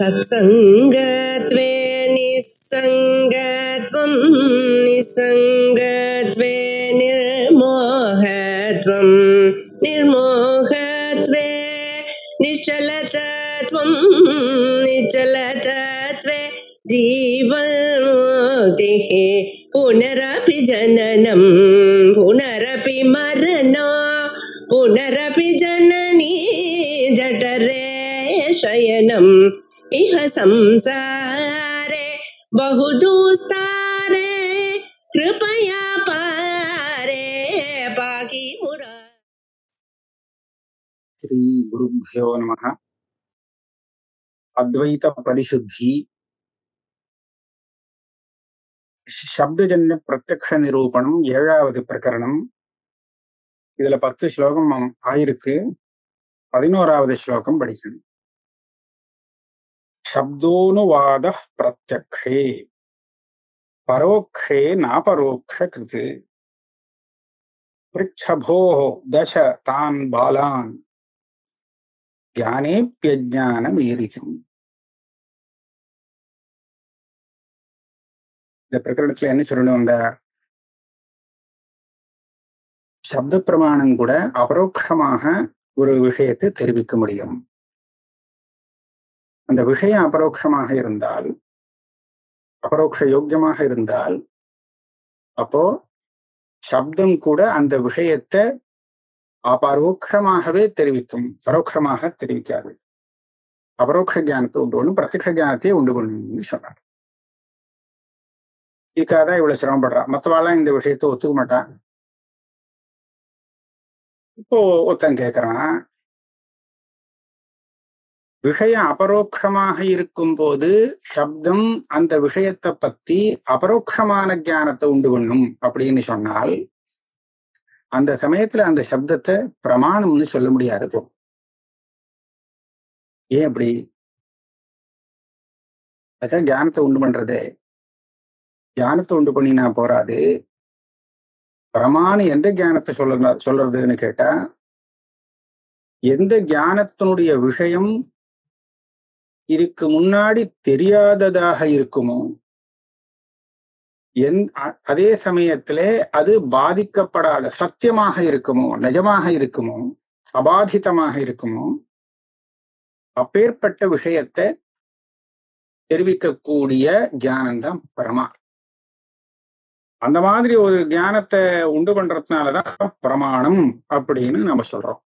सत्संगत्वे निस्संगत्वं निस्संगत्वे निर्मोहत्वं निर्मोहत्वे निश्चलतत्वं निश्चलतत्वे जीवन्मुक्तिः पुनरपि जननं पुनरपि मरणं पुनरपि जननी जठरे शयनम् इह संसारे बहुदुस्तारे कृपया पारे पाहि मुरा। श्री गुरुभ्यो नमः। अद्वैत परिशुद्धि शब्दजन्य प्रत्यक्ष निरूपणம் 7வது பிரகரணம். இதுல 10 ஸ்லோகம் ஆயிருக்கு. 11வது ஸ்லோகம் படிக்கணும். शब्दोनुवाद प्रत्यक्षे परोक्षे नापरोक्ष कृते पृच्छभोः दश तान् बालान् ज्ञानेप्यज्ञानमीरितम्. இந்த பிரகரணத்துல என்ன சொல்லணும்டா, சப்த பிரமாணம் கூட அபரோக்ஷமாக ஒரு விஷயத்தை தெரிவிக்க முடியும். அந்த விஷயம் அபரோக்ஷமாக இருந்தால், அபரோக்ஷ யோக்கியமாக இருந்தால், அப்போ சப்தம் கூட அந்த விஷயத்தை அபரோக்ஷமாகவே தெரிவிக்கும், பரோட்சமாக தெரிவிக்காது. அபரோக்ஷ ஞானத்தை உண்டு பண்ணும், பிரத்யக்ஷ ஞானத்தையே உண்டு பண்ணணும்னு சொன்னார். இதுக்காகதான் இவ்வளவு சிரமப்படுறா. மற்றவாள்லாம் இந்த விஷயத்தை ஒத்துக்க மாட்டான். இப்போ ஒருத்தன் கேட்கறான், விஷயம் அபரோக்ஷமாக இருக்கும் போது சப்தம் அந்த விஷயத்தை பத்தி அபரோக்ஷமான ஞானத்தை உண்டு பண்ணும் அப்படின்னு சொன்னால், அந்த சமயத்துல அந்த சப்தத்தை பிரமாணம்னு சொல்ல முடியாது. போ ஏன் அப்படி? அதான் ஞானத்தை உண்டு பண்றதே. ஞானத்தை உண்டு பண்ணினா போறாது. பிரமாணம் எந்த ஞானத்தை சொல்றதுன்னு கேட்டா, எந்த ஞானத்தினுடைய விஷயம் இதுக்கு முன்னாடி தெரியாததாக இருக்குமோ, அதே சமயத்திலே அது பாதிக்கப்படாத சத்தியமாக இருக்குமோ, நிஜமாக இருக்குமோ, அபாதிதமாக இருக்குமோ, அப்பேற்பட்ட விஷயத்தை தெரிவிக்கக்கூடிய ஞானம்தான் பிரமா. அந்த மாதிரி ஒரு ஞானத்தை உண்டு பண்றதுனாலதான் பிரமாணம் அப்படின்னு நம்ம சொல்றோம்.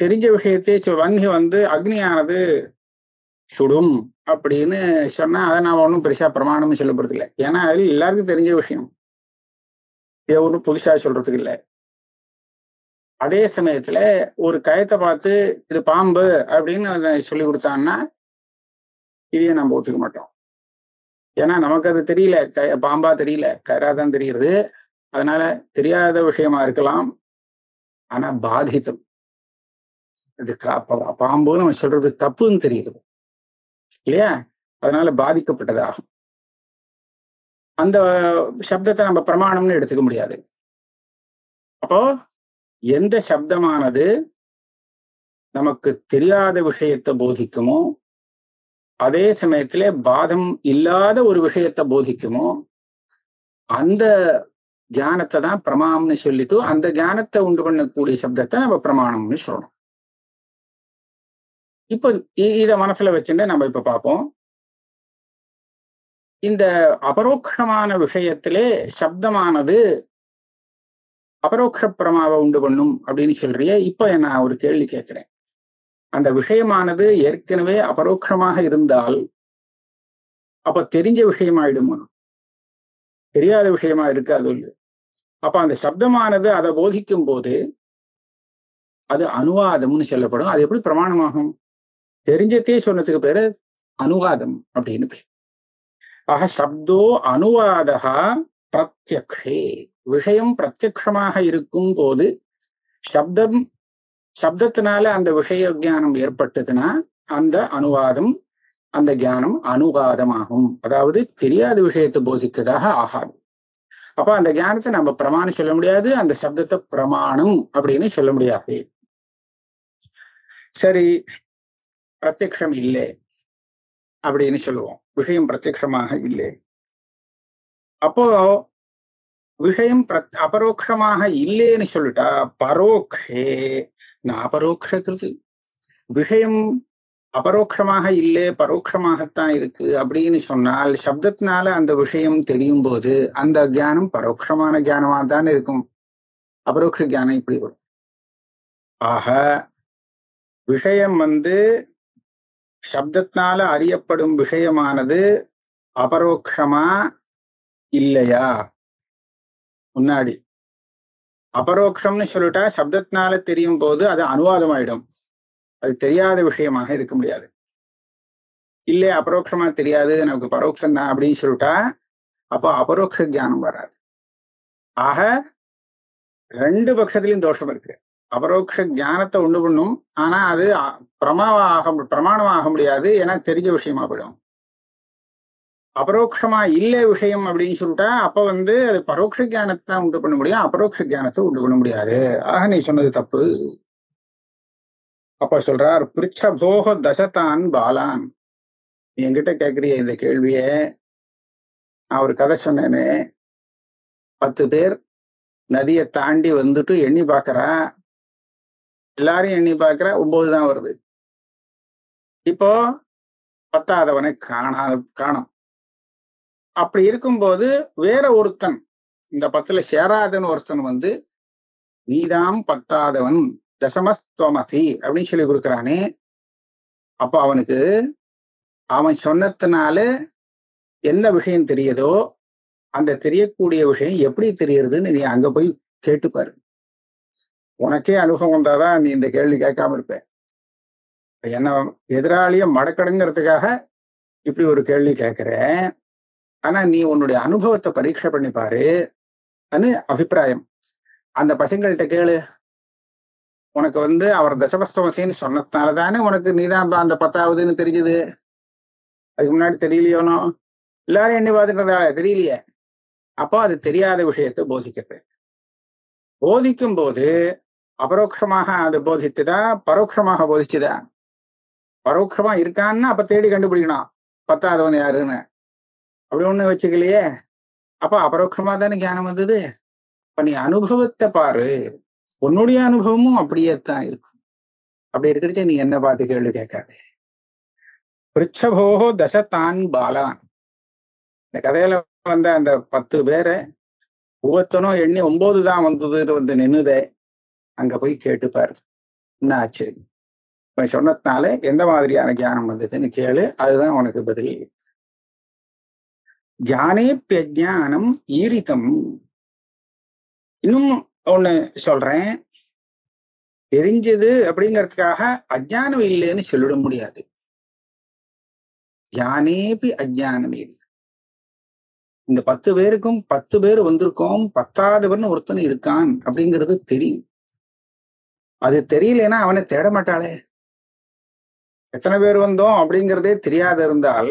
தெரிஞ்ச விஷயத்தையே வங்கி அக்னியானது சுடும் அப்படின்னு சொன்னா அதை நான் ஒன்றும் பெருசா பிரமாணம்னு சொல்ல போறது இல்லை. ஏன்னா அது எல்லாருக்கும் தெரிஞ்ச விஷயம், ஒன்றும் புதுசா சொல்றதுக்கு இல்லை. அதே சமயத்துல ஒரு கயத்தை பார்த்து இது பாம்பு அப்படின்னு சொல்லி கொடுத்தான்னா இதையே நம்ம ஒத்துக்க மாட்டோம். ஏன்னா நமக்கு அது தெரியல, பாம்பா தெரியல, கயராதான் தெரியுது. அதனால தெரியாத விஷயமா இருக்கலாம், ஆனா பாதித்தம். இது பாம்புன்னு நம்ம சொல்றது தப்புன்னு தெரியுது இல்லையா? அதனால பாதிக்கப்பட்டதாகும். அந்த சப்தத்தை நம்ம பிரமாணம்னு எடுத்துக்க முடியாது. அப்போ எந்த சப்தமானது நமக்கு தெரியாத விஷயத்தை போதிக்குமோ, அதே சமயத்திலே பாதம் இல்லாத ஒரு விஷயத்தை போதிக்குமோ, அந்த ஞானத்தை தான் பிரமாணம்னு சொல்லிட்டு அந்த ஞானத்தை உண்டு பண்ணக்கூடிய சப்தத்தை நம்ம பிரமாணம்னு சொல்லணும். இப்போ இத மனசுல வச்சுட்டு நம்ம இப்ப பார்ப்போம். இந்த அபரோக்ஷமான விஷயத்திலே சப்தமானது அபரோக்ஷ பிரமாவை உண்டு பண்ணும் அப்படின்னு சொல்றியே. இப்ப நான் ஒரு கேள்வி கேட்கிறேன். அந்த விஷயமானது ஏற்கனவே அபரோக்ஷமாக இருந்தால் அப்ப தெரிஞ்ச விஷயமாயிடுமா? தெரியாத விஷயமா இருக்காது. அப்ப அந்த சப்தமானது அதை போதிக்கும் போது அது அனுவாதம்னு சொல்லப்படும். அது எப்படி பிரமாணமாகும்? தெரிஞ்சதே சொன்னதுக்கு பேரு அனுவாதம் அப்படின்னு பேர். ஆக சப்தோ அனுவாதா பிரத்யக்ஷே. விஷயம் பிரத்யக்ஷமாக இருக்கும் போது சப்தத்தினால அந்த விஷய ஞானம் ஏற்பட்டதுன்னா அந்த அனுவாதம், அந்த ஞானம் அனுவாதமாகும். அதாவது தெரியாத விஷயத்தை போதிக்கதாக ஆகாது. அப்ப அந்த ஞானத்தை நம்ம பிரமாணம் சொல்ல முடியாது, அந்த சப்தத்தை பிரமாணம் அப்படின்னு சொல்ல முடியாது. சரி, பிரத்யக்ஷம் இல்லை அப்படின்னு சொல்லுவோம். விஷயம் பிரத்யக்ஷமாக இல்லை. அப்போ விஷயம் அபரோக்ஷமாக இல்லைன்னு சொல்லிட்டா பரோக்ஷே அபரோக்ஷ கிருதி. விஷயம் அபரோக்ஷமாக இல்லை, பரோட்சமாகத்தான் இருக்கு அப்படின்னு சொன்னால் சப்தத்தினால அந்த விஷயம் தெரியும் போது அந்த ஞானம் பரோட்சமான ஞானமாக தான் இருக்கும். அபரோக்ஷ ஞானம் இப்படி வரும். ஆக விஷயம் சப்தத்தினால அறியப்படும் விஷயமானது அபரோக்ஷமா இல்லையா? முன்னாடி அபரோக்ஷம்னு சொல்லிட்டா சப்தத்தினால தெரியும் போது அது அனுவாதம் ஆயிடும். அது தெரியாத விஷயமாக இருக்க முடியாது. இல்லை அபரோக்ஷமா தெரியாது, நமக்கு பரோட்சம் தான் அப்படின்னு சொல்லிட்டா அப்போ அபரோக்ஷ ஞானம் வராது. ஆக ரெண்டு பட்சத்திலையும் தோஷம் இருக்கு. அபரோக்ஷ ஞானத்தை உண்டு பண்ணும், ஆனா அது பிரமாணமாக முடியாது, ஏன்னா தெரிஞ்ச விஷயமா போயிடும். அபரோக்ஷமா இல்லை விஷயம் அப்படின்னு சொல்லிட்டா அப்ப அது பரோட்ச ஞானத்தை தான் உண்டு பண்ண முடியும், அபரோக்ஷ ஞானத்தை உண்டு பண்ண முடியாது. ஆக நீ சொன்னது தப்பு. அப்ப சொல்றார், பிருச்சபோக தசதான் பாலான். நீ என்கிட்ட கேட்கறிய இந்த கேள்விய, நான் ஒரு கதை சொன்னேன்னு, 10 பேர் நதியை தாண்டி வந்துட்டு எண்ணி பார்க்கறா. எல்லாரும் எண்ணி பார்க்கற 9 தான் வருது. இப்போ 10ஆவதவனை காணோம். அப்படி இருக்கும்போது வேற ஒருத்தன், இந்த 10ல சேராதன்னு ஒருத்தன் நீதாம் 10ஆவதவன் தசமஸ்தோமசி அப்படின்னு சொல்லி கொடுக்குறானே. அப்ப அவனுக்கு அவன் சொன்னதுனால என்ன விஷயம் தெரியுதோ அந்த தெரியக்கூடிய விஷயம் எப்படி தெரியறதுன்னு நீ அங்க போய் கேட்டுப்பாரு. உனக்கே அனுபவம் வந்தாதான் நீ இந்த கேள்வி கேட்காம இருப்ப. என்ன எதிராளிய மடக்கடுங்கிறதுக்காக இப்படி ஒரு கேள்வி கேட்கிற. ஆனா நீ உன்னுடைய அனுபவத்தை பரீட்சை பண்ணி பாரு அபிப்பிராயம். அந்த பசங்கள்கிட்ட கேளு. உனக்கு அவர் தசமஸ்தமசின்னு சொன்னதுனாலதானே உனக்கு நீதான் அந்த 10ஆவதுன்னு தெரிஞ்சது. அதுக்கு முன்னாடி தெரியலையோனோ? எல்லாரும் எண்ணி பார்த்துட்டதால தெரியலையே. அப்போ அது தெரியாத விஷயத்தை போதிக்கிறது. போதிக்கும் போது அபரோக்ஷமாக அது போதித்துதா, பரோட்சமாக போதிச்சுதா? பரோட்சமா இருக்கான்னு அப்ப தேடி கண்டுபிடிக்கணும் 10ஆவதவன் யாருன்னு. அப்படி ஒண்ணு வச்சுக்கலையே. அப்ப அபரோக்ஷமா தானே ஞானம் வந்தது. இப்ப நீ அனுபவத்தை பாரு. உன்னுடைய அனுபவமும் அப்படியே தான் இருக்கும். அப்படி இருக்கிறச்ச நீ என்ன பார்த்து கேள்வி கேட்காது. பிருச்சபோகோ தசதான் பாலான். இந்த கதையில அந்த 10 பேரை ஒவ்வொருத்தனும் எண்ணி 9 தான் வந்தது நின்னுதே. அங்க போய் கேட்டுப்பாரு என்ன ஆச்சு, இப்ப சொன்னதுனால எந்த மாதிரியான ஞானம் வந்ததுன்னு கேளு. அதுதான் உனக்கு பதில். ஞானேப்யஜானம் ஈரிதம். இன்னும் ஒண்ணு சொல்றேன். தெரிஞ்சது அப்படிங்கிறதுக்காக அஜ்ஞானம் இல்லைன்னு சொல்லிட முடியாது. ஞானேபி அஜ்ஞானம் இல்லை. இந்த 10 பேருக்கும் 10 பேர் வந்திருக்கோம், 10ஆவதவன் ஒருத்தன் இருக்கான் அப்படிங்கிறது தெரியும். அது தெரியலன்னா அவனை தேட மாட்டாளே. எத்தனை பேர் வந்தோம் அப்படிங்கிறதே தெரியாத இருந்தால்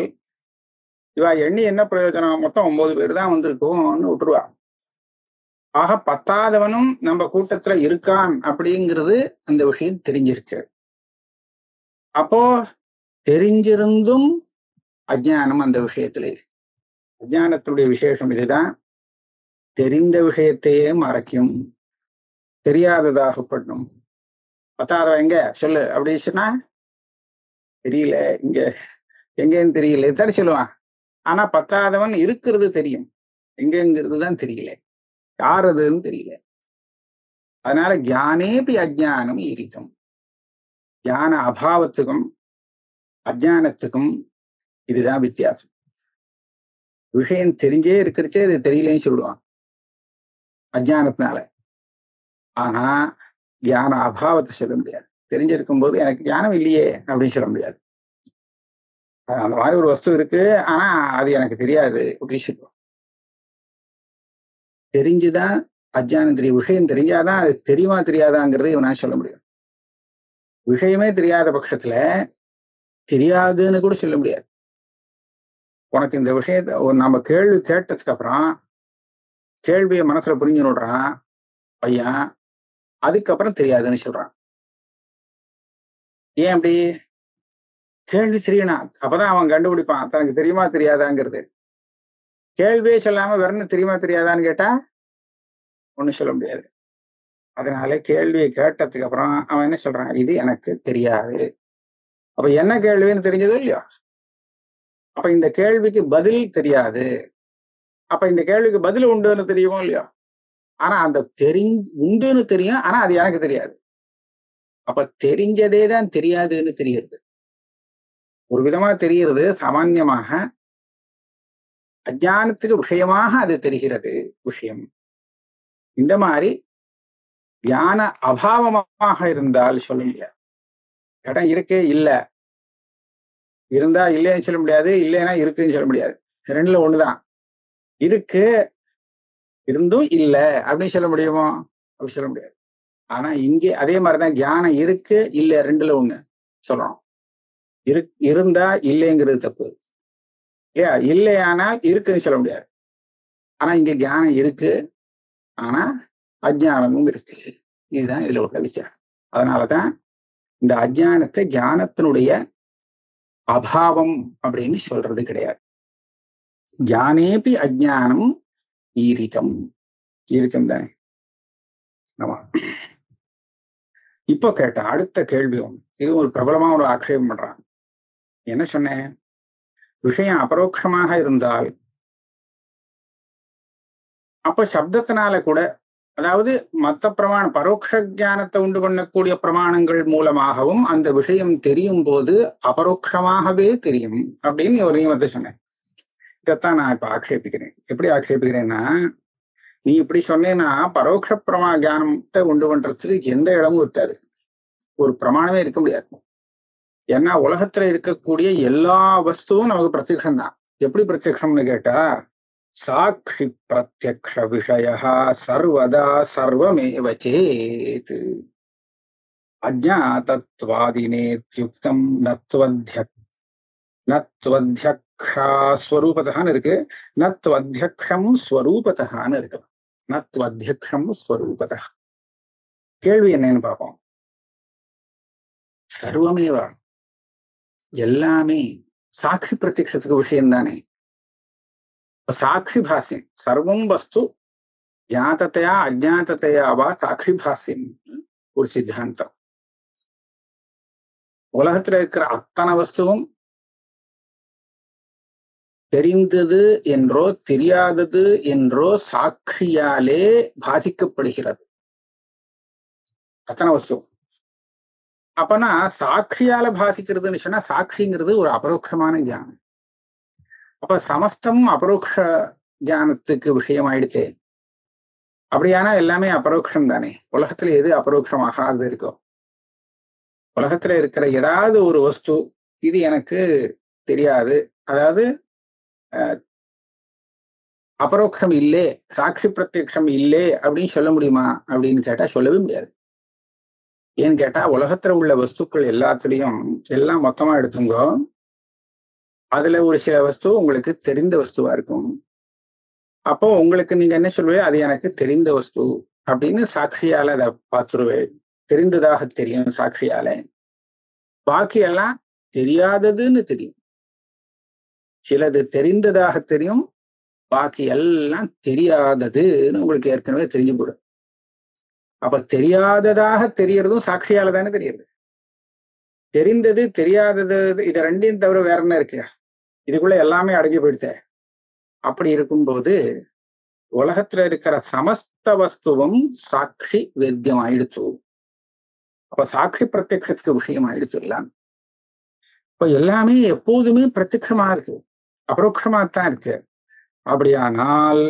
இவா எண்ணி என்ன பிரயோஜனம்? மொத்தம் 9 பேர் தான் வந்திருக்கோம்னு விட்டுருவா. ஆக 10ஆவதவனும் நம்ம கூட்டத்துல இருக்கான் அப்படிங்கிறது அந்த விஷயம் தெரிஞ்சிருக்கு. அப்போ தெரிஞ்சிருந்தும் அஜ்ஞானம் அந்த விஷயத்துல இருக்கு. அஜ்ஞானத்துடைய விசேஷம் இதுதான். தெரிந்த விஷயத்தையே மறைக்கும், தெரியாததாக பண்ணும். 10ஆவதவன் எங்க சொல்லு அப்படின்னு சொன்னா தெரியல, இங்க எங்கன்னு தெரியல தானே சொல்லுவான். ஆனா 10ஆவதவன் இருக்கிறது தெரியும், எங்கங்கிறது தான் தெரியல, யார் அதுன்னு தெரியல. அதனால ஞானேபி அஜ்ஞானம் ஈரிதம். ஞான அபாவத்துக்கும் அஜ்ஞானத்துக்கும் இதுதான் வித்தியாசம். விஷயம் தெரிஞ்சே இருக்கிறச்சே இது தெரியலன்னு சொல்லுவான் அஜ்ஞானத்தினால. ஆனா ஞான அபாவத்தை சொல்ல முடியாது. தெரிஞ்சிருக்கும் போது எனக்கு ஞானம் இல்லையே அப்படின்னு சொல்ல முடியாது. அந்த மாதிரி ஒரு வஸ்து இருக்கு, ஆனா அது எனக்கு தெரியாது அப்படின்னு சொல்லுவோம். தெரிஞ்சுதான் அஜ்ஞானம் தெரியும். விஷயம் தெரிஞ்சாதான் அது தெரியுமா தெரியாதாங்கிறது இவனா சொல்ல முடியும். விஷயமே தெரியாத பட்சத்துல தெரியாதுன்னு கூட சொல்ல முடியாது. உனக்கு இந்த விஷயத்த நம்ம கேள்வி கேட்டதுக்கு அப்புறம் கேள்வியை மனசுல புரிஞ்சு விடுறான் பையன், அதுக்கப்புறம் தெரியாதுன்னு சொல்றான். ஏன் அப்படி? கேள்வி தெரியணும். அப்பதான் அவன் கண்டுபிடிப்பான் தனக்கு தெரியுமா தெரியாதாங்கிறது. கேள்வியே சொல்லாம வெறும் தெரியுமா தெரியாதான்னு கேட்டா ஒண்ணும் சொல்ல முடியாது. அதனால கேள்வியை கேட்டதுக்கு அப்புறம் அவன் என்ன சொல்றான், இது எனக்கு தெரியாது. அப்ப என்ன கேள்வின்னு தெரிஞ்சதோ இல்லையோ, அப்ப இந்த கேள்விக்கு பதில் தெரியாது. அப்ப இந்த கேள்விக்கு பதில் உண்டுன்னு தெரியுமோ இல்லையோ, ஆனா அந்த உண்டுன்னு தெரியும், ஆனா அது எனக்கு தெரியாது. அப்ப தெரிஞ்சதே தான் தெரியாதுன்னு தெரியுது. ஒரு விதமா தெரிகிறது, சாமான்யமாக அஜானத்துக்கு விஷயமாக அது தெரிகிறது விஷயம். இந்த மாதிரி ஞான அபாவமாக இருந்தால் சொல்ல முடியாது. இடம் இருக்கே இல்ல, இருந்தா இல்லைன்னு சொல்ல முடியாது, இல்லைன்னா இருக்குன்னு சொல்ல முடியாது. ரெண்டுல ஒண்ணுதான். இருக்கு இருந்தும் இல்ல அப்படின்னு சொல்ல முடியுமோ? அப்படி சொல்ல முடியாது. ஆனா இங்கே அதே மாதிரிதான் ஞானம் இருக்கு இல்ல ரெண்டுல ஒண்ணு சொல்லணும். இருந்தா இல்லைங்கிறது தப்பு இல்லையா? இல்லையானால் இருக்குன்னு சொல்ல முடியாது. ஆனா இங்க ஞானம் இருக்கு, ஆனா அஜ்ஞானமும் இருக்கு. இதுதான் இதுல உள்ள விஷயம். அதனாலதான் இந்த அஜ்ஞானத்தை ஞானத்தினுடைய அபாவம் அப்படின்னு சொல்றது கிடையாது. ஞானேபி அஜ்ஞானம் ஈரிதம். ஈரிதம் தானே. ஆமா. இப்போ கேட்ட அடுத்த கேள்வி ஒண்ணு, இது ஒரு பிரபலமா ஒரு ஆட்சேபம் பண்றான். என்ன சொன்னேன், விஷயம் அபரோக்ஷமாக இருந்தால் அப்ப சப்தத்தினால கூட, அதாவது மற்ற பிரமாணம் பரோட்ச ஞானத்தை உண்டு பண்ணக்கூடிய பிரமாணங்கள் மூலமாகவும் அந்த விஷயம் தெரியும் போது அபரோக்ஷமாகவே தெரியும் அப்படின்னு ஒரு நியமத்தை சொன்னேன். இதைத்தான் நான் இப்ப ஆட்சேபிக்கிறேன். எப்படி ஆட்சேபிக்கிறேன்னா, நீ இப்படி சொன்னேன்னா பரோட்ச ஞானத்தை உண்டு பண்றதுக்கு எந்த இடமும் இருக்காது, ஒரு பிரமாணமே இருக்க முடியாது. ஏன்னா உலகத்துல இருக்கக்கூடிய எல்லா வஸ்துவும் நமக்கு பிரத்யக்ஷம் தான். எப்படி பிரத்யக்ஷம்னு கேட்டா, சாட்சி பிரத்யக்ஷ விஷய சர்வதா சர்வமேவ சேத் அஜ்ஞாதத்வாதினேத்யுக்தம் நத்வத்யக்ஷாஸ்வரூபதான்னு இருக்கு, நத்வத்யக்ஷம் ஸ்வரூபதான்னு இருக்கு. நத்வத்யக்ஷம் ஸ்வரூபதா. கேள்வி என்னன்னு பார்ப்போம். சர்வமேவா, எல்லாமே சாட்சி பிரத்யக்ஷத்துக்கு விஷயம் தானே. சாட்சி பாஸ்யம் சர்வம் வஸ்து ஞாதத்தையா அஜாத்தத்தையா வா சாட்சி பாஸ்யம் ஒரு சித்தாந்தம். உலகத்துல இருக்கிற அத்தனை வஸ்துவும் தெரிந்தது என்றோ தெரியாதது என்றோ சாட்சியாலே பாதிக்கப்படுகிறது. அத்தனை வஸ்து. அப்பனா சாட்சியால பாதிக்கிறதுன்னு சொன்னா சாட்சிங்கிறது ஒரு அபரோக்ஷமான ஞானம். அப்ப சமஸ்தமும் அபரோக்ஷ ஞானத்துக்கு விஷயம் ஆயிடுச்சு. அப்படியானா எல்லாமே அபரோக்ஷம் தானே. உலகத்துல எது அபரோக்ஷமாகாது இருக்கோ, உலகத்துல இருக்கிற ஏதாவது ஒரு வஸ்து இது எனக்கு தெரியாது, அதாவது அபரோக்ஷம் இல்லே, சாட்சி பிரத்யக்ஷம் இல்லே அப்படின்னு சொல்ல முடியுமா அப்படின்னு கேட்டா சொல்லவே முடியாது. ஏன்னு கேட்டா உலகத்துல உள்ள வஸ்துக்கள் எல்லாத்துலயும் எல்லாம் மொத்தமா எடுத்துங்கோ, அதுல ஒரு சில வஸ்து உங்களுக்கு தெரிந்த வஸ்துவா இருக்கும். அப்போ உங்களுக்கு நீங்க என்ன சொல்வீங்க, அது எனக்கு தெரிந்த வஸ்து அப்படின்னு சாட்சியால அதை பார்த்துருவேன். தெரிந்ததாக தெரியும் சாட்சியால. பாக்கி எல்லாம் தெரியாததுன்னு தெரியும். சிலது தெரிந்ததாக தெரியும், பாக்கி எல்லாம் தெரியாததுன்னு உங்களுக்கு ஏற்கனவே தெரிஞ்சு போடும். அப்ப தெரியாததாக தெரியறதும் சாட்சியால தானே தெரியுது. தெரிந்தது தெரியாதது இதை ரெண்டையும் தவிர வேற என்ன இருக்கு, இதுக்குள்ள எல்லாமே அடங்கி போயிடுச்சே. அப்படி இருக்கும்போது உலகத்துல இருக்கிற சமஸ்த வஸ்துவும் சாட்சி வேத்தியம் ஆயிடுச்சு. அப்ப சாட்சி பிரத்யக்ஷத்துக்கு விஷயம் ஆயிடுச்சு எல்லாம். இப்ப எல்லாமே எப்போதுமே பிரத்யக்ஷமா இருக்கு, அபரோக்ஷமாத்தான் இருக்கு. அப்படியானால்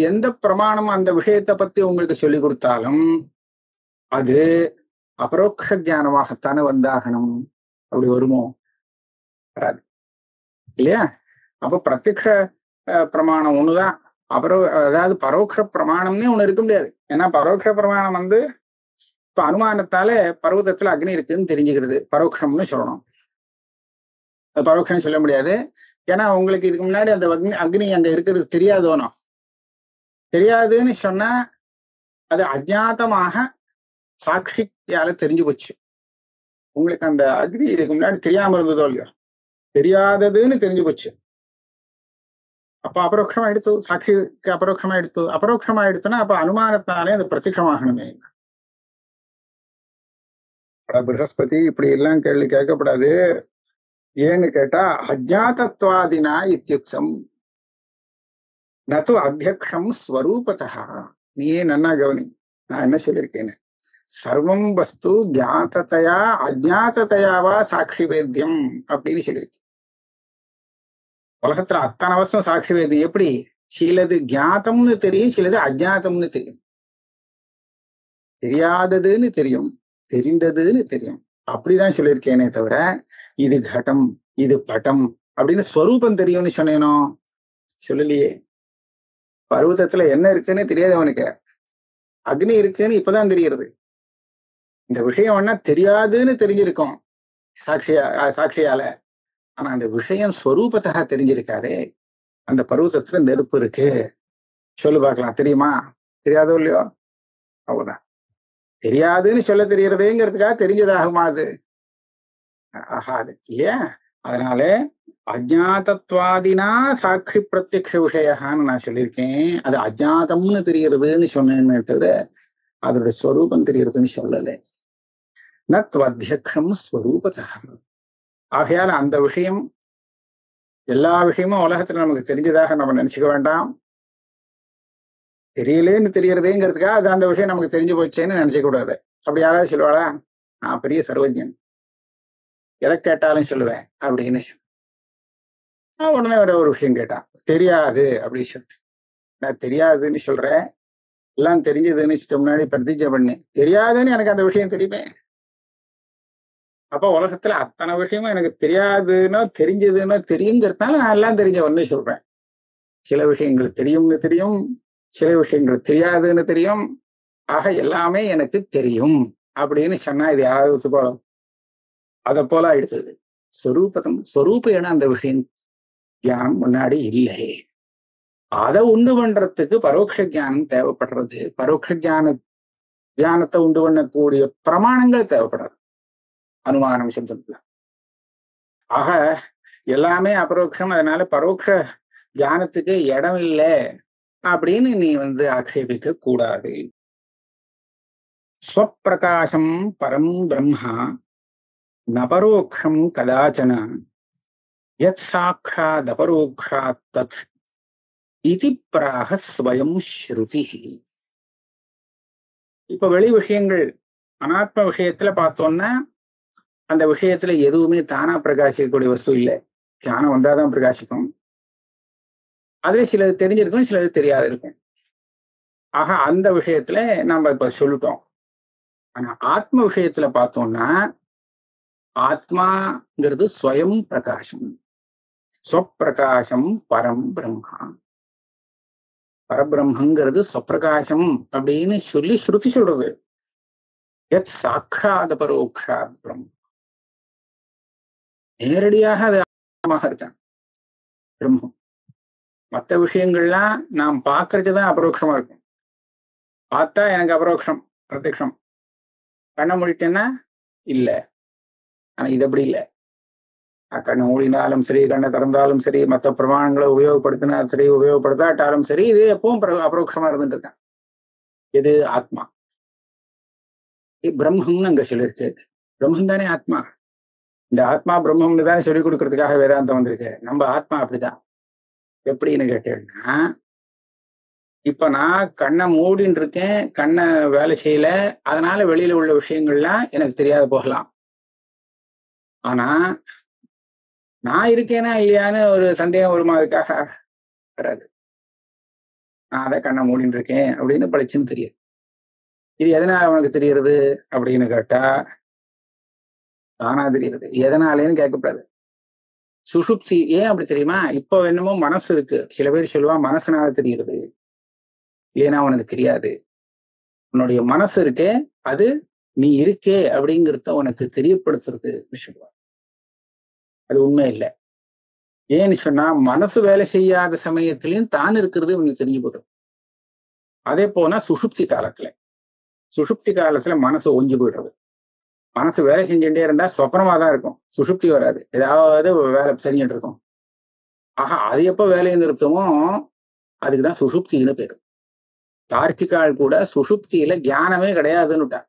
எந்த பிரமாணம் அந்த விஷயத்தை பத்தி உங்களுக்கு சொல்லி கொடுத்தாலும் அது அபரோக்ஷ ஞானமாகத்தானே வந்தாகணும். அப்படி வருமோ? வராது இல்லையா? அப்ப பிரத்யக்ஷ பிரமாணம் ஒண்ணுதான், அதாவது பரோட்ச பிரமாணம்னே ஒண்ணு இருக்க முடியாது. ஏன்னா பரோட்ச பிரமாணம் இப்ப அனுமானத்தால பர்வதத்துல அக்னி இருக்குன்னு தெரிஞ்சுக்கிறது பரோட்சம்னு சொல்லணும். பரோட்சம் சொல்ல முடியாது. ஏன்னா உங்களுக்கு இதுக்கு முன்னாடி அந்த அக்னி அங்க இருக்கிறது தெரியாதோனோ. தெரியாதுன்னு சொன்னா அது அஜாத்தமாக சாட்சியால தெரிஞ்சு போச்சு. உங்களுக்கு அந்த அக்னி இதுக்கு முன்னாடி தெரியாம இருந்ததோ இல்லையோ, தெரியாததுன்னு தெரிஞ்சு போச்சு. அப்ப அபரோக்ஷமா எடுத்து, சாட்சிக்கு அபரோக்ஷமா எடுத்து, அபரோக்ஷமா எடுத்துன்னா அப்ப அனுமானத்தாலே அது பிரத்யட்சமாகணுமே. பிரகஸ்பதி இப்படி எல்லாம் கேள்வி கேட்கப்படாது. ஏன்னு கேட்டா, அஜாதத்வாதினா இத்தியுக்தம் நது அத்தியக்ஷம் ஸ்வரூபதா. நீயே நன்னா கவனி, நான் என்ன சொல்லியிருக்கேன்னு. சர்வம் வஸ்து ஜாத்ததையா அஜாத்ததையாவா சாட்சி வேத்தியம் அப்படின்னு சொல்லியிருக்கு. உலகத்துல அத்தனை வஸ்தும் சாட்சி வேத்தியம். எப்படி? சிலது ஜாத்தம்னு தெரியும், சிலது அஜாத்தம்னு தெரியும். தெரியாததுன்னு தெரியும், தெரிந்ததுன்னு தெரியும். அப்படிதான் சொல்லியிருக்கேனே தவிர இது கடம் இது பட்டம் அப்படின்னு ஸ்வரூபம் தெரியும்னு சொன்னேனோ? சொல்லலையே. பர்வதத்துல என்ன இருக்குன்னு தெரியாது அவனுக்கு, அக்னி இருக்குன்னு இப்பதான் தெரிகிறது. இந்த விஷயம் வேணா தெரியாதுன்னு தெரிஞ்சிருக்கும் சாட்சியால. ஆனா அந்த விஷயம் ஸ்வரூபத்தா தெரிஞ்சிருக்காரு. அந்த பர்வதத்துல நெருப்பு இருக்கு, சொல்லு பார்க்கலாம், தெரியுமா? தெரியாதோ இல்லையோ? அவ்வளவுதான். தெரியாதுன்னு சொல்ல தெரியறதுங்கிறதுக்காக தெரிஞ்சதாகுமா? அது ஆகாது இல்லையா? அதனால அஜாதத்வாதினா சாட்சி பிரத்யக்ஷ விஷயான்னு நான் சொல்லியிருக்கேன். அது அஜாதம்னு தெரியறதுன்னு சொன்னேன்னு தவிர அதோட ஸ்வரூபம் தெரியறதுன்னு சொல்லலை. நத்வத்தியக்ஷம் ஸ்வரூபதா. ஆகையால அந்த விஷயம், எல்லா விஷயமும் உலகத்துல நமக்கு தெரிஞ்சதாக நம்ம நினைச்சுக்க வேண்டாம். தெரியலேன்னு தெரியறதேங்கிறதுக்காக அது அந்த விஷயம் நமக்கு தெரிஞ்சு போச்சேன்னு நினைச்ச கூடாது. அப்படி யாராவது சொல்லுவாளா? நான் பெரிய சர்வஜன், எதை கேட்டாலும் சொல்லுவேன் அப்படின்னு. உடனே ஒரு விஷயம் கேட்டான், தெரியாது அப்படின்னு சொல்லிட்டு. நான் தெரியாதுன்னு சொல்றேன், எல்லாம் தெரிஞ்சதுன்னு முன்னாடி பிரதிஜை பண்ணேன், தெரியாதுன்னு எனக்கு அந்த விஷயம் தெரியுமே. அப்ப உலகத்துல அத்தனை விஷயமும் எனக்கு தெரியாதுன்னோ தெரிஞ்சதுன்னோ தெரியுங்கிறதுனால நான் எல்லாம் தெரிஞ்சவன்னு சொல்றேன். சில விஷயங்கள் தெரியும்னு தெரியும், சில விஷயங்கள் தெரியாதுன்னு தெரியும். ஆக எல்லாமே எனக்கு தெரியும் அப்படின்னு சொன்னா இது யாராவது ஒத்துக்கோளும்? அதை போல எடுத்தது ஸ்வரூபதம். ஸ்வரூபேன அந்த விஷயம் தியானம் முன்னாடி இல்லை. அதை உண்டு பண்றதுக்கு பரோட்ச ஜானம் தேவைப்படுறது. பரோட்ச தியானத்தை உண்டு பண்ணக்கூடிய பிரமாணங்கள் தேவைப்படுறது அனுமானம் சப்தத்துல. ஆக எல்லாமே அபரோக்ஷம், அதனால பரோட்ச தியானத்துக்கு இடம் இல்லை அப்படின்னு நீ ஆக்ஷேபிக்க கூடாது. ஸ்வப்பிரகாசம் பரம் பிரம்மா நபரோக்ஷம் கதாச்சன யத் சாக்ஷாத் அபரோக்ஷாத் தத் இதி பிராக ஸ்வயம் ஸ்ருதி. இப்ப வெளி விஷயங்கள் அனாத்ம விஷயத்துல பார்த்தோம்னா அந்த விஷயத்துல எதுவுமே தானா பிரகாசிக்கக்கூடிய வஸ்து இல்லை. ஞானம் வந்தாதான் பிரகாசிக்கும். அதுல சிலது தெரிஞ்சிருக்கும், சிலது தெரியாது இருக்கும். ஆக அந்த விஷயத்துல நம்ம இப்ப சொல்லிட்டோம். ஆனா ஆத்ம விஷயத்துல பார்த்தோம்னா ஆத்மாங்கிறது ஸ்வயம் பிரகாசம். ஸ்வப்பிரகாசம் பரம் பிரம்மா. பரபிரம்மங்கிறது ஸ்வப்பிரகாசம் அப்படின்னு சொல்லி ஸ்ருதி சொல்றது. யத் சாக்ஷாத் பரோக்ஷாத் பிரம்ம. நேரடியாக அது ஆத்மாக இருக்கான் பிரம்மம். மற்ற விஷயங்கள்லாம் நாம் பார்க்கறதுதான் அபரோக்ஷமா இருக்கும். பார்த்தா எனக்கு அபரோக்ஷம் பிரத்யக்ஷம். கண்ணை மூடிட்டேன்னா இல்ல. ஆனா இது அப்படி இல்லை. கண்ணை மூடினாலும் சரி, கண்ணை திறந்தாலும் சரி, மற்ற பிரமாணங்களை உபயோகப்படுத்தினா சரி, உபயோகப்படுத்தாட்டாலும் சரி, இது எப்பவும் அபரோக்ஷமா இருந்துட்டு இருக்கான். இது ஆத்மா. பிரம்மம்னு அங்க சொல்லிருக்கு. பிரம்மம் தானே ஆத்மா. இந்த ஆத்மா பிரம்மம்னு தானே சொல்லிக் கொடுக்கறதுக்காக வேதாந்தம் வந்திருக்கு. நம்ம ஆத்மா அப்படிதான். எப்படின்னு கேட்டேன்னா, இப்ப நான் கண்ணை மூடின்னு இருக்கேன், கண்ணை வேலை செய்யல, அதனால வெளியில உள்ள விஷயங்கள்லாம் எனக்கு தெரியாத போகலாம். ஆனா நான் இருக்கேனா இல்லையான்னு ஒரு சந்தேகம் வருமா? அதுக்காக வராது. நான் அதை கண்ணை மூடின்னு இருக்கேன் அப்படின்னு பளிச்சுன்னு தெரியும். இது எதனால உனக்கு தெரியறது அப்படின்னு கேட்டா தானா தெரியுறது. எதனாலேன்னு கேட்கக்கூடாது. சுஷுப்தி ஏன் அப்படி தெரியுமா? இப்போ என்னமோ மனசு இருக்கு. சில பேர் சொல்லுவா மனசுனால தெரியுறது. ஏன்னா உனக்கு தெரியாது. உன்னுடைய மனசு இருக்கே, அது நீ இருக்கே அப்படிங்கிறத உனக்கு தெரியப்படுத்துறது சொல்லுவா. அது உண்மை இல்லை. ஏன்னு சொன்னா மனசு வேலை செய்யாத சமயத்திலையும் தான் இருக்கிறது உனக்கு தெரிஞ்சு போடும். அதே போனா சுஷுப்தி காலத்துல சுஷுப்தி காலத்துல மனசு ஒஞ்சி போயிடுறது. மனசு வேலை செஞ்சுட்டே இருந்தா சொப்பனமா தான் இருக்கும், சுஷுப்தி வராது, ஏதாவது வேலை செஞ்சுட்டு இருக்கும். ஆஹா, அது எப்போ வேலையை நிறுத்தமோ அதுக்குதான் சுஷுப்தின்னு பேரு. தார்க்கிகால் கூட சுஷுப்தியில தியானமே கிடையாதுன்னுட்டா.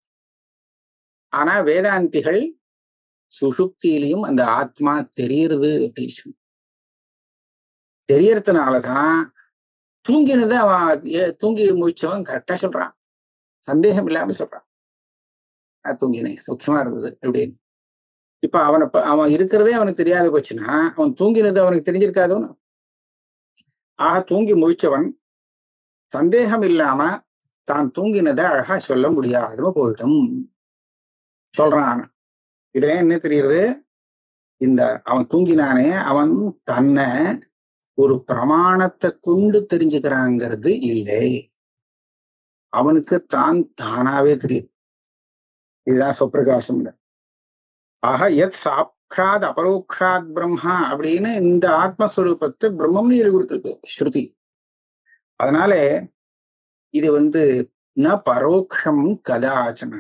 ஆனா வேதாந்திகள் சுஷுப்தியிலையும் அந்த ஆத்மா தெரியுறது அப்படின்னு தெரியறதுனாலதான் தூங்கினதை அவன் தூங்கி முடிச்சவன் கரெக்டா சொல்றான், சந்தேகம் இல்லாம சொல்றான். நான் தூங்கினேன், சூக்ஷமா இருந்தது அப்படின்னு. இப்ப அவன் இருக்கிறதே அவனுக்கு தெரியாத போச்சுன்னா அவன் தூங்கினது அவனுக்கு தெரிஞ்சிருக்காதுன்னு. ஆக தூங்கி முடிச்சவன் சந்தேகம் இல்லாம தான் தூங்கினதை அழகா சொல்ல முடியாதுன்னு போயிட்டும் சொல்றான். இதுல என்ன தெரியுது, இந்த அவன் தூங்கினானே அவன் தன்னை ஒரு பிரமாணத்தை கொண்டு தெரிஞ்சுக்கிறாங்கிறது இல்லை, அவனுக்கு தான் தானாவே தெரியுது. இதுதான் சொப்பிரகாசம். ஆக எத் சாட்சாத் அபரோக்ஷாத் பிரம்மா அப்படின்னு இந்த ஆத்மஸ்வரூபத்தை பிரம்மம்னு சொல்லி கொடுத்துருக்கு ஸ்ருதி. அதனால இது ந பரோக்ஷம் கதாச்சன,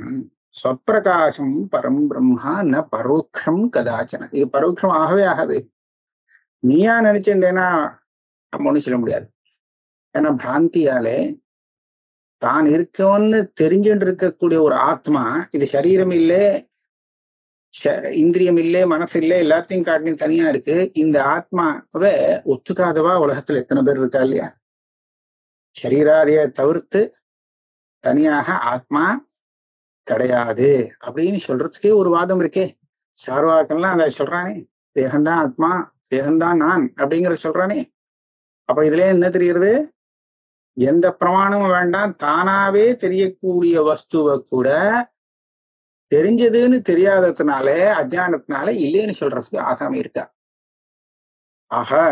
ஸ்வப்பிரகாசம் பரம் பிரம்மா ந பரோக்ஷம் கதாச்சன. இது பரோட்சம் ஆகவே ஆகாது. நீயா நினைச்சுட்டேன்னா நம்ம ஒண்ணும் சொல்ல முடியாது. ஏன்னா பிராந்தியாலே தான் இருக்கவன்னு தெரிஞ்சுட்டு இருக்கக்கூடிய ஒரு ஆத்மா, இது சரீரம் இல்லை, இந்திரியம் இல்லை, மனசு இல்லை, எல்லாத்தையும் காட்டிலும் தனியா இருக்கு. இந்த ஆத்மாவை ஒத்துக்காதவா உலகத்துல எத்தனை பேர் இருக்கா இல்லையா? சரீராதிய தவிர்த்து தனியாக ஆத்மா கிடையாது அப்படின்னு சொல்றதுக்கே ஒரு வாதம் இருக்கே. சார்வாக்கெல்லாம் அதை சொல்றானே, தேகம்தான் ஆத்மா, தேகம்தான் நான் அப்படிங்கிறத சொல்றானே. அப்ப இதுல என்ன தெரியுது, எந்த பிரமாணமும் வேண்டாம், தானாவே தெரியக்கூடிய வஸ்துவை கூட தெரிஞ்சதுன்னு தெரியாததுனால அஜானத்தினால இல்லைன்னு சொல்றதுக்கு ஆசாமி இருக்கா. ஆக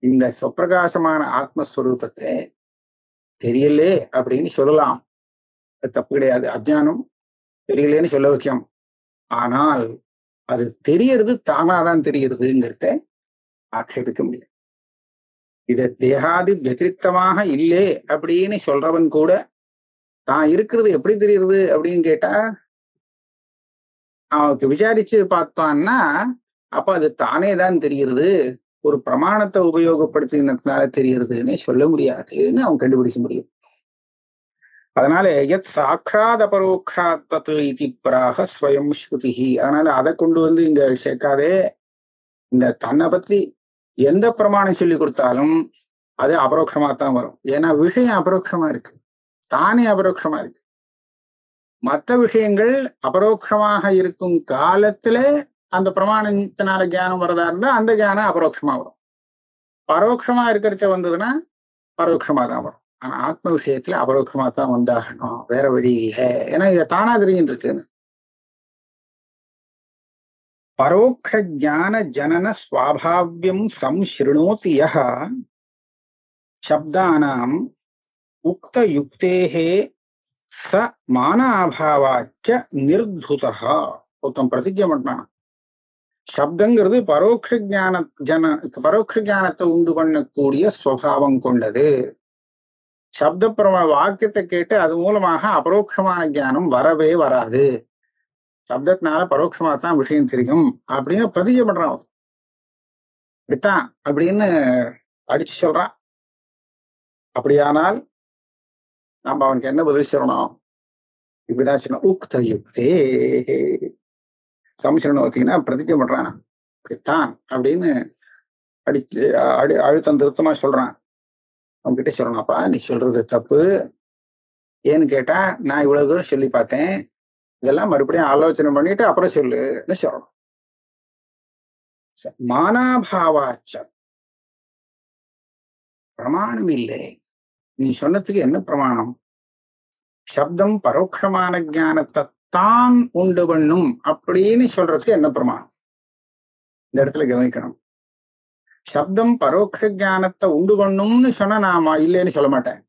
இந்த சொப்பிரகாசமான ஆத்மஸ்வரூபத்தை தெரியலே அப்படின்னு சொல்லலாம், தப்பு கிடையாது. அஜானம் தெரியலேன்னு சொல்ல வைக்கும். ஆனால் அது தெரியறது தானாதான் தெரியுறதுங்கிறத ஆட்சேபிக்க முடியாது. இத தேகாதி வத்திரிக்தமாக இல்லை அப்படின்னு சொல்றவன் கூட தான் இருக்கிறது எப்படி தெரியுறது அப்படின்னு கேட்டா அவனுக்கு விசாரிச்சு பார்த்தான்னா அப்ப அது தானே தான் தெரிகிறது, ஒரு பிரமாணத்தை உபயோகப்படுத்தினதுனால தெரியுறதுன்னு சொல்ல முடியாதுன்னு அவன் கண்டுபிடிக்க முடியும். அதனால எத் சாட்சாத் அபரோக்ஷாத் தத் இதி பிராக ஸ்வயம் ஸ்ருதி. அதனால அதை கொண்டு இங்க சேர்க்காதே. இந்த தன்னை பத்தி எந்த பிரமாணம் சொல்லி கொடுத்தாலும் அது அபரோக்ஷமா தான் வரும். ஏன்னா விஷயம் அபரோக்ஷமா இருக்கு, தானே அபரோக்ஷமா இருக்கு. மற்ற விஷயங்கள் அபரோக்ஷமாக இருக்கும் காலத்துல அந்த பிரமாணத்தினால தியானம் வரதா இருந்தா அந்த தியானம் அபரோக்ஷமா வரும். பரோட்சமா இருக்கிறச்ச வந்ததுன்னா பரோட்சமா தான் வரும். ஆனா ஆத்ம விஷயத்துல அபரோக்ஷமா தான் வந்தாகணும், வேற வழி இல்லை. ஏன்னா இதை தானா தெரிஞ்சுட்டு இருக்குன்னு. பரோக்ஷ ஞான ஜனன ஸ்வாபாவியம் சம்ஸ்ருணோதி யஹ சப்தானாம் உக்த யுக்தேஹே ச மானாபாவாச்ச நிர்துதா. ஒருத்தன் பிரதிஜை பண்ணான், சப்தங்கிறது பரோட்ச ஞானத்தை உண்டு பண்ணக்கூடிய ஸ்வபாவம் கொண்டது. சப்த வாக்கியத்தை கேட்டு அது மூலமாக அபரோக்ஷமான ஞானம் வரவே வராது, சப்தத்தினால பரோட்சமா தான் விஷயம் தெரியும் அப்படின்னு பிரதிஜை பண்றான். இப்படித்தான் அப்படின்னு அடிச்சு சொல்றான். அப்படியானால் நம்ம அவனுக்கு என்ன பதில் சொல்லணும்? இப்படிதான் சொல்லணும், உக்த யுக்தே சம்ஸ்ருணோத்தின்னா பிரதிஜை பண்றான். இப்படித்தான் அப்படின்னு அழுத்தம் திருத்தமா சொல்றான். அவன்கிட்ட சொல்லணும்ப்பா, நீ சொல்றது தப்பு. ஏன்னு கேட்டா நான் இவ்வளவு தூரம் சொல்லி பார்த்தேன், இதெல்லாம் மறுபடியும் ஆலோசனை பண்ணிட்டு அப்புறம் சொல்லுன்னு சொல்லணும். மானாபாவாச்ச பிரமாணம் இல்லை. நீ சொன்னதுக்கு என்ன பிரமாணம்? சப்தம் பரோட்சமான ஞானத்தை தான் உண்டு பண்ணும் அப்படின்னு சொல்றதுக்கு என்ன பிரமாணம்? இந்த இடத்துல கவனிக்கணும். சப்தம் பரோட்ச ஞானத்தை உண்டு பண்ணும்னு சொன்னா நாம இல்லைன்னு சொல்ல மாட்டேன்.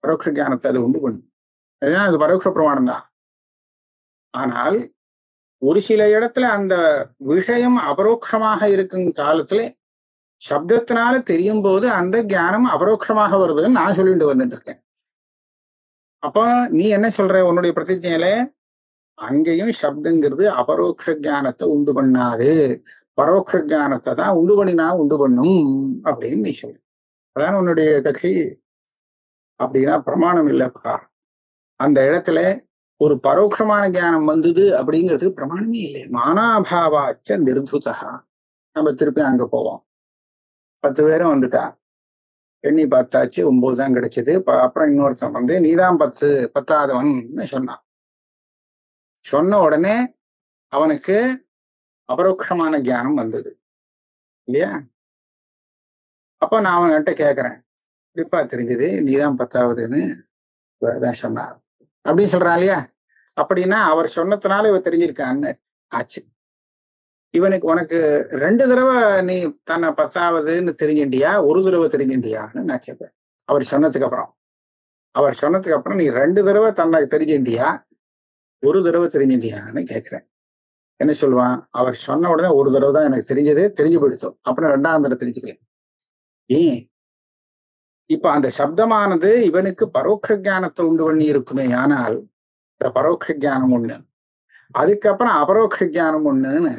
பரோட்ச ஞானத்தை அது உண்டு பண்ணும், அதுதான் அது பரோட்ச பிரமாணம் தான். ஆனால் ஒரு சில இடத்துல அந்த விஷயம் அபரோக்ஷமாக இருக்கும் காலத்துல சப்தத்தினால தெரியும் போது அந்த ஞானம் அபரோக்ஷமாக வருதுன்னு நான் சொல்லிட்டு வந்துட்டு இருக்கேன். அப்போ நீ என்ன சொல்ற உன்னுடைய பிரதிஜையில? அங்கேயும் சப்தங்கிறது அபரோக்ஷ ஞானத்தை உண்டு பண்ணாது, பரோட்ச ஞானத்தை தான் உண்டு பண்ணினா உண்டு பண்ணும் அப்படின்னு நீ சொல்ற. அதான் உன்னுடைய கட்சி. அப்படின்னா பிரமாணம் இல்லப்பா. அந்த இடத்துல ஒரு பரோட்சமான ஞானம் வந்தது அப்படிங்கிறதுக்கு பிரமாணமே இல்லை. மானாபாவாச்ச நிர்துதா. நம்ம திருப்பி அங்க போவோம். 10 பேரும் வந்துட்டா, எண்ணி பார்த்தாச்சு, 9 தான் கிடைச்சது. அப்புறம் இன்னொருத்தன் வந்து நீதான் 10ஆவதுன்னு சொன்னான். சொன்ன உடனே அவனுக்கு அபரோக்ஷமான ஞானம் வந்தது இல்லையா? அப்ப நான் அவன்கிட்ட கேட்கிறேன், இப்பா தெரிஞ்சது நீதான் 10ஆவதுன்னு சொன்னார் அப்படின்னு சொல்றான் இல்லையா? அப்படின்னா அவர் சொன்னதுனால இவ தெரிஞ்சிருக்கான்னு ஆச்சு. இவனுக்கு உனக்கு 2 தடவை நீ தன்னை 10ஆவதுன்னு தெரிஞ்சுட்டியா, ஒரு தடவை தெரிஞ்சுட்டியான்னு நான் கேட்பேன். அவர் சொன்னதுக்கு அப்புறம் நீ 2 தடவை தன்னை தெரிஞ்சுட்டியா, ஒரு தடவை தெரிஞ்சுட்டியான்னு கேட்கிறேன். என்ன சொல்லுவான்? அவர் சொன்ன உடனே ஒரு தடவை தான் எனக்கு தெரிஞ்சது, தெரிஞ்சு போயிடுச்சோம், அப்புறம் 2ஆவது தடவை தெரிஞ்சுக்கிறேன். ஏன்? இப்ப அந்த சப்தமானது இவனுக்கு பரோட்ச ஞானத்தை உண்டு பண்ணி இருக்குமே, ஆனால் இந்த பரோட்ச ஞானம் ஒண்ணு, அதுக்கப்புறம் அபரோக்ஷ ஞானம் ஒண்ணுன்னு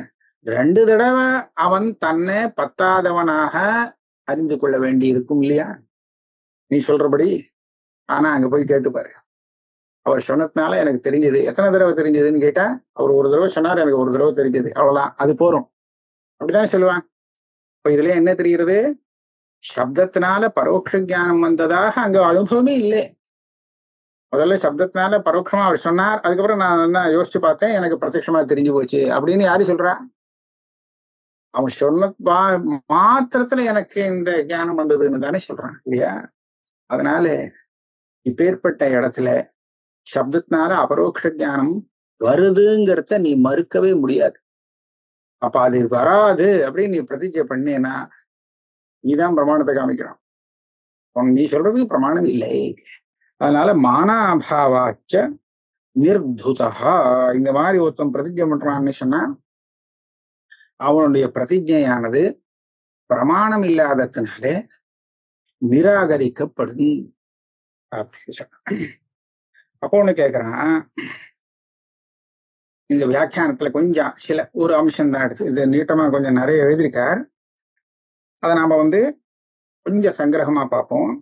2 தடவை அவன் தன்னை 10ஆவதவனாக அறிந்து கொள்ள வேண்டி இருக்கும் இல்லையா நீ சொல்றபடி? ஆனா அங்க போய் கேட்டுப்பாரு, அவர் சொன்னதுனால எனக்கு தெரிஞ்சது. எத்தனை தடவை தெரிஞ்சதுன்னு கேட்டா, அவர் ஒரு தடவை சொன்னார், எனக்கு ஒரு தடவை தெரிஞ்சது, அவ்வளவுதான், அது போறோம், அப்படித்தானே சொல்லுவான். இப்ப இதுல என்ன தெரிகிறது? சப்தத்தினால பரோட்ச ஞானம் வந்ததாக அங்க அனுபவமே இல்லை. முதல்ல சப்தத்தினால பரோட்சமா அவர் சொன்னார், அதுக்கப்புறம் நான் என்ன யோசிச்சு பார்த்தேன், எனக்கு பிரத்யட்சமா தெரிஞ்சு போச்சு அப்படின்னு யாரு சொல்றா? அவன் சொன்ன மாத்திரத்துல எனக்கு இந்த ஞானம் வந்ததுன்னு தானே சொல்றான் இல்லையா? அதனால இப்பேற்பட்ட இடத்துல சப்தத்தினால அபரோக்ஷ ஞானம் வருதுங்கிறத நீ மறுக்கவே முடியாது. அப்ப அது வராது அப்படின்னு நீ பிரதிஜை பண்ணேன்னா நீதான் பிரமாணத்தை காமிக்கணும். நீ சொல்றதுக்கு பிரமாணம் இல்லை. அதனால மானாபாவாச்ச நிர்துதா. இந்த மாதிரி ஒருத்தன் பிரதிஜை பண்றான்னு சொன்னா அவனுடைய பிரதிஜையானது பிரமாணம் இல்லாததுனால நிராகரிக்கப்படும் அப்படின்னு சொன்னான். அப்போ ஒண்ணு கேட்கிறான், இந்த வியாக்கியானத்துல கொஞ்சம் ஒரு அம்சம் தான் எடுத்து, இது நீட்டமா கொஞ்சம் நிறைய எழுதியிருக்கார், அதை நாம கொஞ்சம் சங்கிரகமா பார்ப்போம்.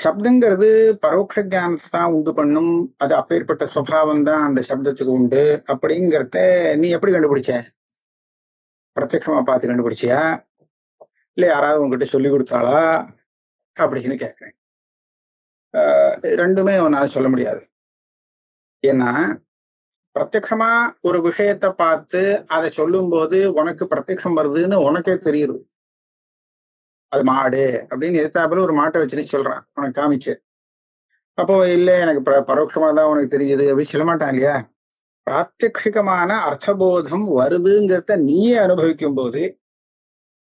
சப்தங்கிறது பரோட்ச ஞானத்தை தான் உண்டு பண்ணும், அது அப்பேற்பட்ட சுபாவம் தான் அந்த சப்தத்துக்கு உண்டு அப்படிங்கிறத நீ எப்படி கண்டுபிடிச்ச? பிரத்யட்சமா பார்த்து கண்டுபிடிச்சியா, இல்ல யாராவது உங்ககிட்ட சொல்லி கொடுத்தாளா அப்படின்னு கேட்கிறேன். ரெண்டுமே அவனால சொல்ல முடியாது. ஏன்னா பிரத்யட்சமா ஒரு விஷயத்தை பார்த்து அதை சொல்லும் போது உனக்கு பிரத்யட்சம் வருதுன்னு உனக்கே தெரியுது. அது மாடு அப்படின்னு எதிர்த்தாப்புல ஒரு மாட்டை வச்சுன்னு சொல்றான், உனக்கு காமிச்சு. அப்போ இல்லை எனக்கு பரோட்சமா தான் உனக்கு தெரியுது அப்படின்னு சொல்ல மாட்டான் இல்லையா? பிராத்தியக்ஷிகமான அர்த்தபோதம் வருதுங்கிறத நீயே அனுபவிக்கும் போது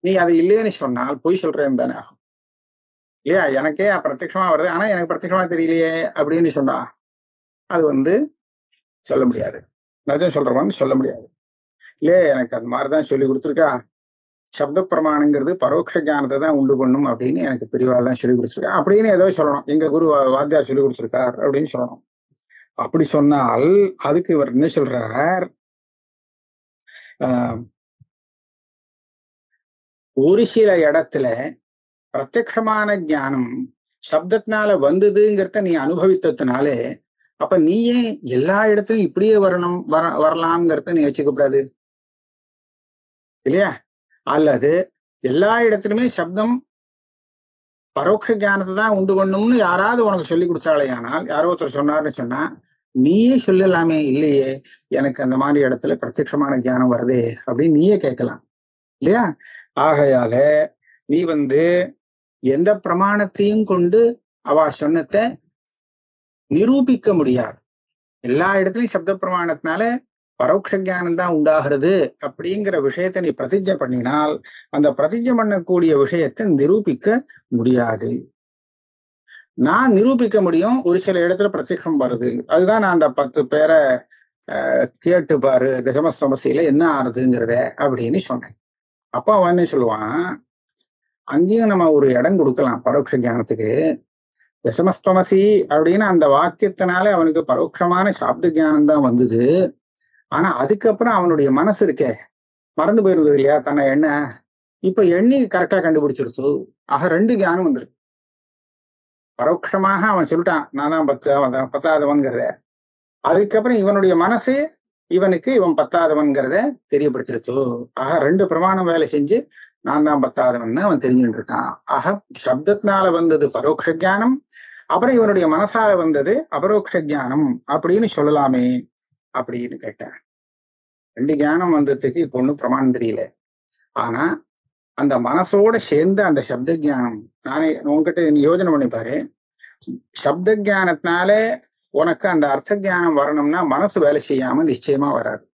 நீ அது இல்லைன்னு சொன்னால் பொய் சொல்றேன்னு தானே ஆகும் இல்லையா? எனக்கே பிரத்யட்சமா வருது, ஆனா எனக்கு பிரத்யட்சமா தெரியலையே அப்படின்னு சொன்னா அது சொல்ல முடியாது. நிஜம் சொல்றவான்னு சொல்ல முடியாது. இல்லையே எனக்கு அது மாதிரிதான் சொல்லி கொடுத்துருக்கா, சப்த பிரமாணங்கிறது பரோட்ச ஞானத்தை தான் உண்டு பண்ணும் அப்படின்னு எனக்கு பெரியவாள் தான் சொல்லி கொடுத்துருக்கா அப்படின்னு ஏதோ சொல்லணும். எங்க குரு வாத்தியார் சொல்லி கொடுத்துருக்கார் அப்படின்னு சொல்லணும். அப்படி சொன்னால் அதுக்கு இவர் என்ன சொல்றார்? ஒரு சில இடத்துல பிரத்யக்ஷமான ஞானம் சப்தத்தினால வந்ததுங்கிறத நீ அனுபவித்ததுனாலே அப்ப நீயே எல்லா இடத்துலயும் இப்படியே வரலாம்ங்கிறத நீ வச்சுக்கப்படாது இல்லையா? அல்லது எல்லா இடத்துலயுமே சப்தம் பரோட்ச ஞானத்தை தான் உண்டு பண்ணும்னு யாராவது உனக்கு சொல்லி கொடுத்தாலேயானால், யாரோ ஒருத்தர் சொன்னார்னு சொன்னா நீயே சொல்லலாமே, இல்லையே எனக்கு அந்த மாதிரி இடத்துல பிரத்யட்சமான ஞானம் வருதே அப்படின்னு நீயே கேட்கலாம் இல்லையா? ஆகையால நீ எந்த பிரமாணத்தையும் கொண்டு அவ சொன்னத்தை நிரூபிக்க முடியாது. எல்லா இடத்துலயும் சப்த பிரமாணத்தினால பரோட்ச ஞானம் தான் உண்டாகிறது அப்படிங்கிற விஷயத்தை நீ பிரதிஜை பண்ணினால் அந்த பிரதிஜை பண்ணக்கூடிய விஷயத்தை நிரூபிக்க முடியாது. நான் நிரூபிக்க முடியும், ஒரு சில இடத்துல பிரத்யட்சம் வருது, அதுதான் நான் அந்த 10 பேரை கேட்டு பாரு தசம சமஸ்தியில என்ன ஆறுதுங்கிறத அப்படின்னு சொன்னேன். அப்ப அவன் என்ன சொல்லுவான், அங்கேயும் நம்ம ஒரு இடம் கொடுக்கலாம் பரோட்ச ஞானத்துக்கு. தசமஸ்தமசி அப்படின்னு அந்த வாக்கியத்தினாலே அவனுக்கு பரோட்சமான சாப்த ஜானம் தான் வந்தது. ஆனா அதுக்கப்புறம் அவனுடைய மனசு இருக்கே மறந்து போயிருந்தது இல்லையா தன்னை எண்ண, இப்ப எண்ணி கரெக்டா கண்டுபிடிச்சிருச்சு. ஆக 2 ஞானம் வந்துருக்கு. பரோட்சமாக அவன் சொல்லிட்டான் நான் தான் 10ஆதவன்கிறத. அதுக்கப்புறம் இவனுடைய மனசு இவனுக்கு இவன் 10ஆதவன்கிறத தெரியப்படுத்திருச்சு. ஆக 2 பிரமாணம் வேலை செஞ்சு நான் தான் 10ஆதவன் அவன் தெரிஞ்சுட்டு இருக்கான். ஆக சப்தத்தினால வந்தது பரோட்ச ஜானம், அப்புறம் இவனுடைய மனசால வந்தது அபரோக்ஷ ஜானம் அப்படின்னு சொல்லலாமே அப்படின்னு கேட்டேன். 2 ஞானம் வந்ததுக்கு இப்ப ஒண்ணும் பிரமாணம் தெரியல. ஆனா அந்த மனசோட சேர்ந்த அந்த சப்த ஜானம், நானே உங்ககிட்ட யோஜனை பண்ணி பாரு. சப்த ஜானத்தினால உனக்கு அந்த அர்த்த ஜானம் வரணும்னா மனசு வேலை செய்யாம நிச்சயமா வராது.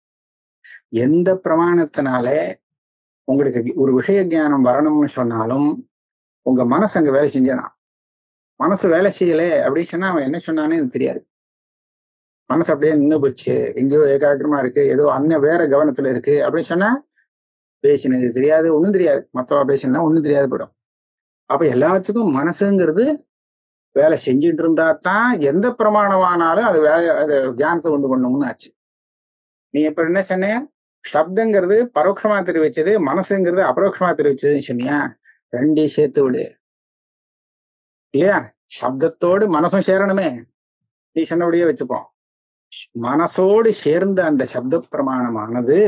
எந்த பிரமாணத்தினால உங்களுக்கு ஒரு விஷய ஜானம் வரணும்னு சொன்னாலும் உங்க மனசு அங்க வேலை செஞ்சானா, மனசு வேலை செய்யல அப்படின்னு சொன்னா அவன் என்ன சொன்னானே எனக்கு தெரியாது. மனசு அப்படியே நின்று போச்சு, எங்கேயோ ஏகாகிரமா இருக்கு, ஏதோ வேற கவனத்துல இருக்கு அப்படின்னு சொன்னா பேசினது தெரியாது, ஒண்ணும் தெரியாது. மத்தவா பேசினா ஒண்ணும் தெரியாது போயிடும். அப்ப எல்லாத்துக்கும் மனசுங்கிறது வேலை செஞ்சுட்டு இருந்தா தான் எந்த பிரமாணமானாலும் அது அது தியானத்தை கொண்டு பண்ணணும்னு ஆச்சு. நீ இப்ப என்ன சொன்ன, சப்தங்கிறது பரோட்சமா தெரிவிச்சது, மனசுங்கிறது அபரோக்ஷமா தெரிவிச்சதுன்னு சொன்னியா, 2 சேர்த்து விடு இல்லையா. சப்தத்தோடு மனசும் சேரணுமே, நீ சொன்னபடியே வச்சுப்போம். மனசோடு சேர்ந்த அந்த சப்த பிரமாணமானது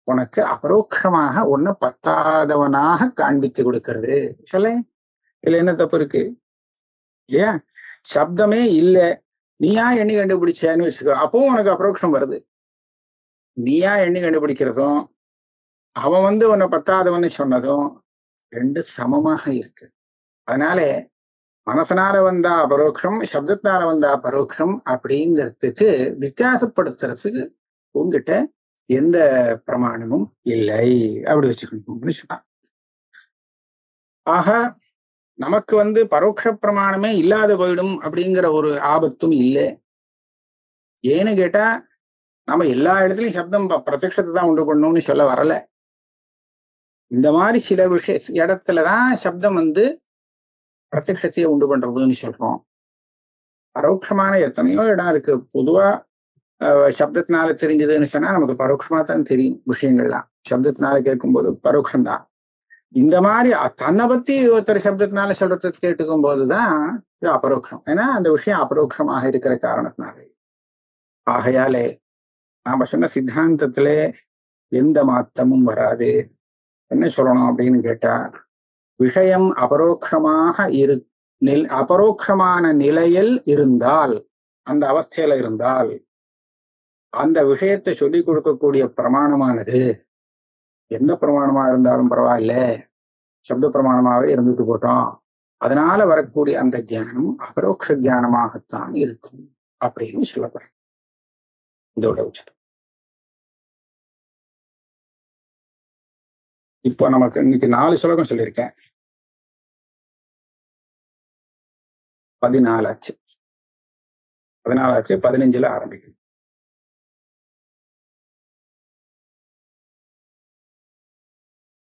உனக்கு அபரோக்ஷமாக உன்னை 10ஆதவனாக காண்பித்து கொடுக்கிறது. சொல்ல இதுல என்ன தப்பு இருக்கு இல்லையா. சப்தமே இல்ல, நீயா எண்ணி கண்டுபிடிச்சேன்னு வச்சுக்கோ, அப்பவும் உனக்கு அபரோக்ஷம் வருது. நீயா எண்ணி கண்டுபிடிக்கிறதும் அவன் உன்னை 10ஆதவன்னு சொன்னதும் 2 சமமாக இருக்கு. அதனால மனசனால வந்தா அபரோக்ஷம், சப்தத்தினால வந்தா பரோக்ஷம் அப்படிங்கிறதுக்கு வித்தியாசப்படுத்துறதுக்கு உங்ககிட்ட எந்த பிரமாணமும் இல்லை அப்படி வச்சுக்கணும்னு சொன்னான். ஆக நமக்கு பரோட்ச பிரமாணமே இல்லாத போயிடும் அப்படிங்கிற ஒரு ஆபத்தும் இல்லை. ஏன்னு கேட்டா நம்ம எல்லா இடத்துலயும் சப்தம் பிரத்யக்ஷத்தை தான் உண்டு பண்ணணும்னு சொல்ல வரல. இந்த மாதிரி சில இடத்துலதான் சப்தம் பிரத்யக்ஷத்தையே உண்டு பண்றதுன்னு சொல்றோம். பரோட்சமான எத்தனையோ இடம் இருக்கு. பொதுவா சப்தத்தினால தெரிஞ்சதுன்னு சொன்னா நமக்கு பரோட்சமா தான் தெரியும் விஷயங்கள்லாம். சப்தத்தினால கேட்கும்போது பரோட்சம்தான். இந்த மாதிரி தன்னை பத்தி ஒருத்தர் சப்தத்தினால சொல்றது கேட்டுக்கும் போதுதான் இது அபரோக்ஷம். ஏன்னா அந்த விஷயம் அபரோக்ஷமாக இருக்கிற காரணத்தினாலே. ஆகையாலே நாம சொன்ன சித்தாந்தத்துல எந்த மாற்றமும் வராது. என்ன சொல்லணும் அப்படின்னு கேட்டா, விஷயம் அபரோக்ஷமாக அபரோக்ஷமான நிலையில் இருந்தால், அந்த அவஸ்தையில இருந்தால் அந்த விஷயத்தை சொல்லி கொடுக்கக்கூடிய பிரமாணமானது எந்த பிரமாணமா இருந்தாலும் பரவாயில்ல, சப்த பிரமாணமாவே இருந்துட்டு போட்டோம், அதனால வரக்கூடிய அந்த தியானம் அபரோக்ஷ தியானமாகத்தான் இருக்கும் அப்படின்னு சொல்லப்படுறேன். இதோட உச்சம். இப்போ நமக்கு இன்னைக்கு 4 ஸ்லோகம் சொல்லியிருக்கேன். 14 ஆச்சு. 15 ஆரம்பிக்கும்.